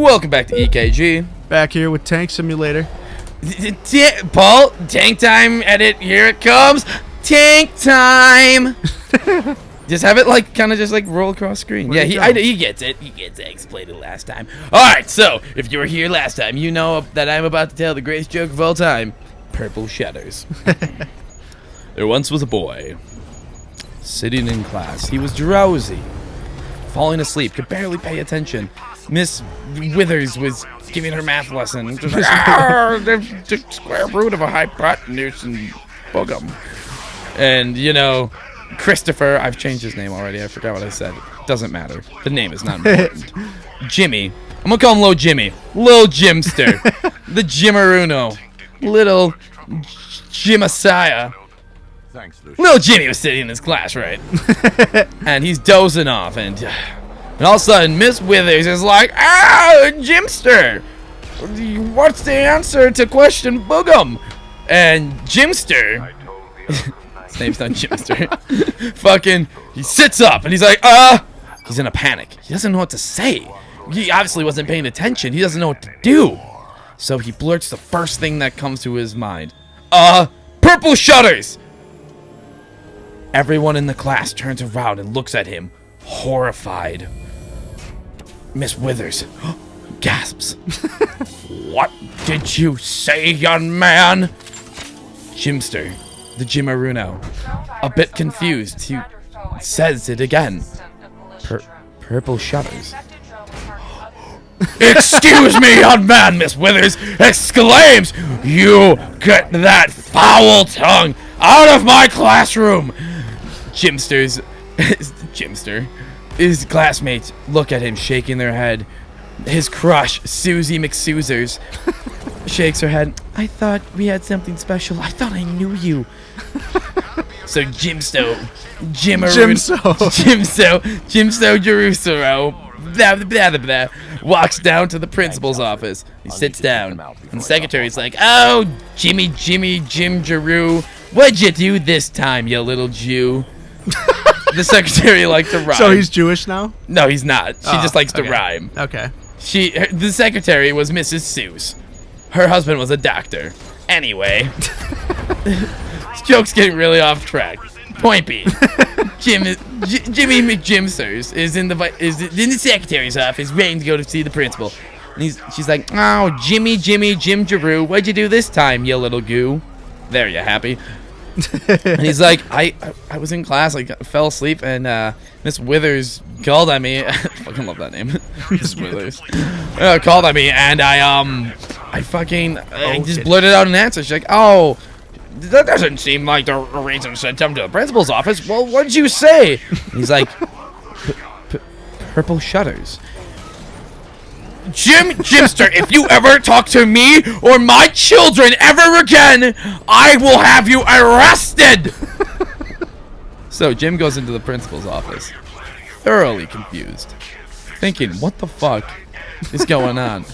Welcome back to EKG. Back here with Tank Simulator. Paul, tank time edit, here it comes. Tank time. Just have it like kind of just like roll across screen. Yeah, he gets it. He gets it. I explained it last time. All right, so if you were here last time, you know that I'm about to tell the greatest joke of all time. Purple shutters. There once was a boy sitting in class. He was drowsy, falling asleep, could barely pay attention. Miss Withers was giving her math lesson. Just like, the square root of a hypotenuse and boogum. And, you know, Christopher, I've changed his name already. I forgot what I said. Doesn't matter. The name is not important. Jimmy. I'm going to call him Lil Jimmy. Lil Jimster. The Jimaruno. Little Jimasiah. Lil Jimmy was sitting in his class, right? And he's dozing off, and all of a sudden, Miss Withers is like, Jimster! What's the answer to question boogum? And Jimster, his name's not Jimster, fucking, he sits up, and he's like, he's in a panic. He doesn't know what to say. He obviously wasn't paying attention. He doesn't know what to do. So he blurts the first thing that comes to his mind. Purple shutters! Everyone in the class turns around and looks at him, horrified. Miss Withers gasps. What did you say, young man? Jimster, the Jimaruno, a bit confused, he says it again. Purple shutters. Excuse me, young man, Miss Withers exclaims. You get that foul tongue out of my classroom. Jimster, his classmates look at him shaking their head. His crush, Susie McSoozers, shakes her head. I thought we had something special. I thought I knew you. So Jimsto Jerusero walks down to the principal's office. He sits down, and the secretary's like, "Oh, Jim Jeru, what'd you do this time, you little Jew?" The secretary likes to rhyme. So he's Jewish now? No, he's not. She just likes to rhyme. Okay. The secretary was Mrs. Seuss. Her husband was a doctor. Anyway, this joke's getting really off track. Point being, Jimmy McJimsters is in the secretary's office, waiting to go to see the principal. And she's like, "Oh, Jim Jeru, what'd you do this time, you little goo?" There, you happy? And he's like, I was in class, I fell asleep, and Miss Withers called on me. I fucking love that name. Miss Withers. Called on me, and I just blurted out an answer. She's like, "Oh, that doesn't seem like the reason sent him to the principal's office. Well, what'd you say?" And he's like, "Purple shutters." Jimster, if you ever talk to me or my children ever again, I will have you arrested. So Jim goes into the principal's office, thoroughly confused, thinking, what the fuck is going on?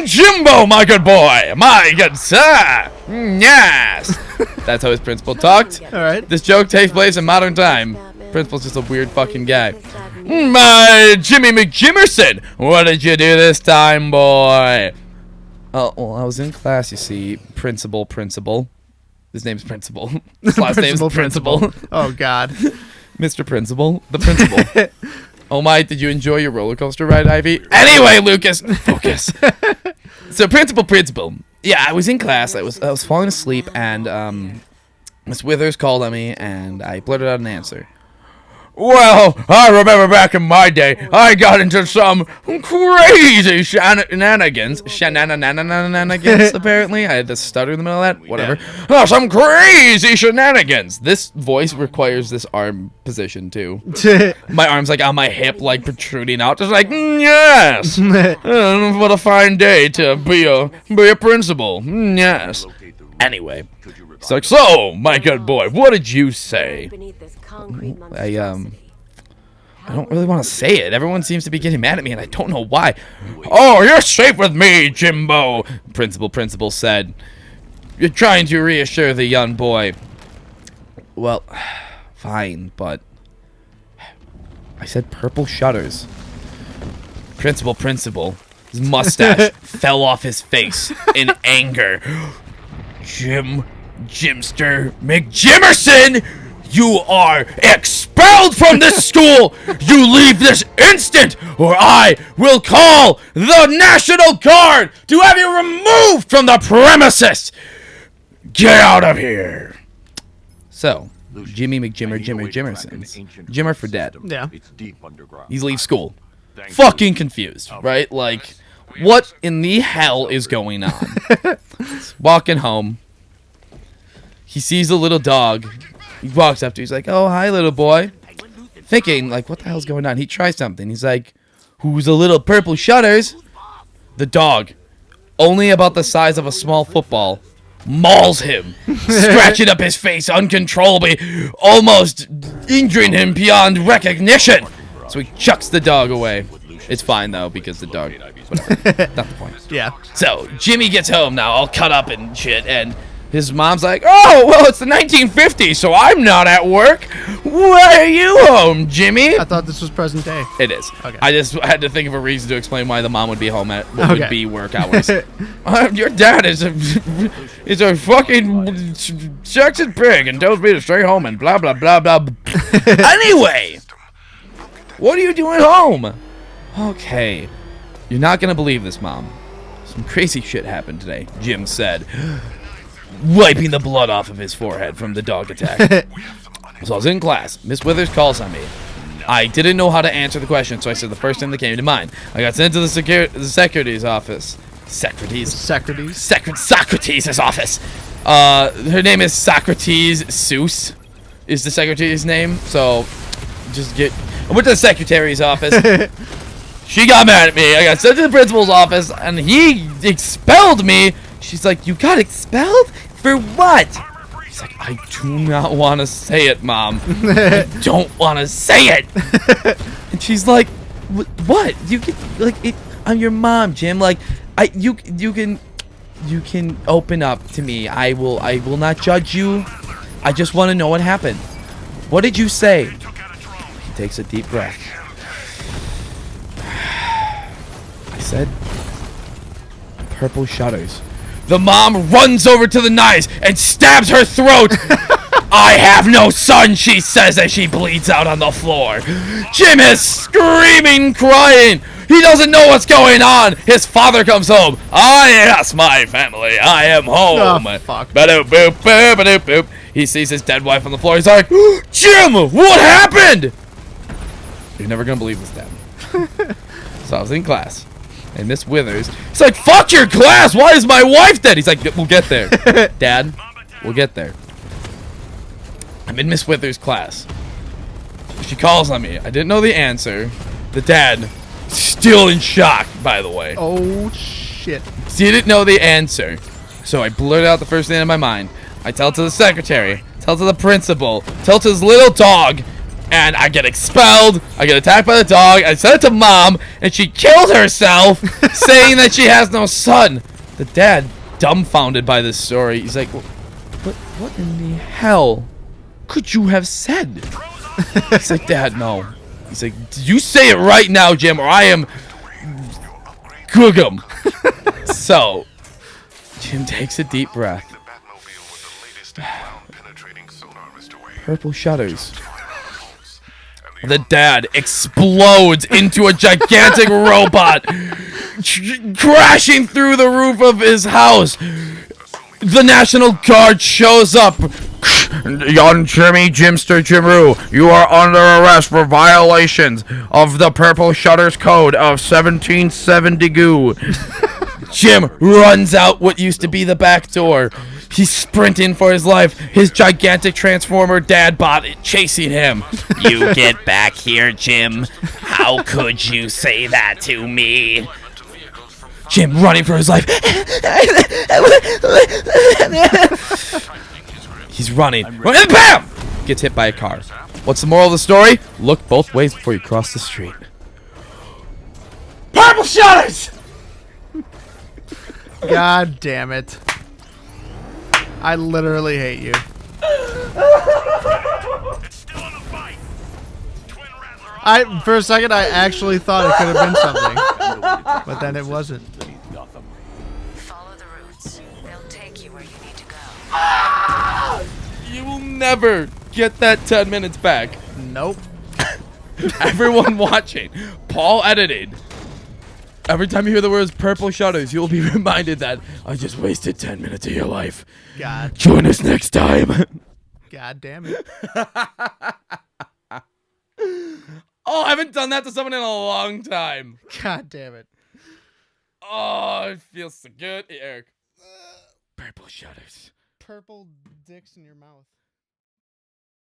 Jimbo, my good boy, my good sir. Yes. That's how his principal talked. All right. This joke takes place in modern time. Principal's just a weird fucking guy. My Jimmy McJimerson, what did you do this time, boy? Oh, well, I was in class, you see. Principal. His name's Principal. His last name's Principal. Oh, God. Mr. Principal. The Principal. Oh, my, did you enjoy your roller coaster ride, Ivy? Anyway, Lucas, focus. So, Principal. Yeah, I was in class. I was falling asleep, and Miss Withers called on me, and I blurted out an answer. Well, I remember back in my day, I got into some crazy shenanigans, apparently. I had to stutter in the middle of that. Whatever. Yeah. Oh, some crazy shenanigans. This voice requires this arm position, too. My arm's, like, on my hip, like, protruding out. Just like, yes. What a fine day to be a principal. Yes. Anyway. It's like, so, my good boy, what did you say? I don't really want to say it. Everyone seems to be getting mad at me, and I don't know why. Oh, you're safe with me, Jimbo, Principal said. You're trying to reassure the young boy. Well, fine, but I said purple shutters. Principal. His mustache fell off his face in anger. Jimster McJimmerson, you are expelled from this school! You leave this instant, or I will call the National Guard to have you removed from the premises! Get out of here! So, Jimmy Jimmerson's Jimmer for dead. Yeah. He's leave school. Fucking confused, right? Like, what in the hell is going on? He's walking home. He sees a little dog. He walks up to. He's like, "Oh, hi, little boy." Thinking, like, what the hell's going on? He tries something. He's like, "Who's a little purple shutters?" The dog, only about the size of a small football, mauls him, scratching up his face uncontrollably, almost injuring him beyond recognition. So he chucks the dog away. It's fine, though, because the dog... Whatever. Not the point. Yeah. So, Jimmy gets home now, all cut up and shit, and his mom's like, "Oh, well, it's the 1950s, so I'm not at work. Why are you home, Jimmy?" I thought this was present day. It is. Okay. I just had to think of a reason to explain why the mom would be home at what would be work hours. Your dad is a fucking sexist pig and tells me to stay home and blah, blah, blah, blah. Anyway, what are you doing home? Okay. You're not going to believe this, Mom. Some crazy shit happened today, Jim said, wiping the blood off of his forehead from the dog attack. So I was in class. Miss Withers calls on me. I didn't know how to answer the question, so I said the first thing that came to mind. I got sent to the secretary's office. Socrates' office. Her name is Socrates Seuss, is the secretary's name. So I went to the secretary's office. She got mad at me. I got sent to the principal's office, and he expelled me. She's like, "You got expelled? For what?" He's like, "I do not want to say it, Mom. I don't want to say it." And she's like, "What? You can I'm your mom, Jim. Like, you can open up to me. I will not judge you. I just want to know what happened. What did you say?" He takes a deep breath. I said, "Purple shutters." The mom runs over to the knives and stabs her throat. "I have no son," she says as she bleeds out on the floor. Jim is screaming, crying. He doesn't know what's going on. His father comes home. "Ah, yes, my family. I am home." Oh, fuck. Ba-doop, boop, boop, ba-doop, boop. He sees his dead wife on the floor. He's like, "Jim, what happened?" You're never going to believe this, Dad. So I was in class. And Miss Withers, he's like, "Fuck your class! Why is my wife dead?" He's like, "We'll get there." Dad, we'll get there. I'm in Miss Withers' class. She calls on me. I didn't know the answer. The dad, still in shock, by the way. Oh, shit. Didn't know the answer. So I blurted out the first thing in my mind. I tell it to the secretary, tell it to the principal, tell it to his little dog, and I get expelled. I get attacked by the dog. I sent it to Mom, and she killed herself, saying that she has no son. The dad, dumbfounded by this story, he's like, what in the hell could you have said?" He's like, "Dad, no." He's like, "You say it right now, Jim, or I am Googum." So, Jim takes a deep breath. Purple shutters. The dad explodes into a gigantic robot, crashing through the roof of his house. The National Guard shows up. "Young Jimmy Jimster Jimroo, you are under arrest for violations of the Purple Shutters Code of 1770 goo." Jim runs out what used to be the back door. He's sprinting for his life. His gigantic Transformer dad bot chasing him. "You get back here, Jim. How could you say that to me?" Jim running for his life. He's running. And bam! Gets hit by a car. What's the moral of the story? Look both ways before you cross the street. Purple shutters! God damn it. I literally hate you. For a second, I actually thought it could have been something. But then it wasn't. Follow the routes. They'll take you where you need to go. You will never get that 10 minutes back. Nope. Everyone watching, Paul edited. Every time you hear the words purple shutters, you'll be reminded that I just wasted 10 minutes of your life. God. Join us next time. God damn it. Oh, I haven't done that to someone in a long time. God damn it. Oh, it feels so good. Hey, Eric. Purple shutters. Purple dicks in your mouth.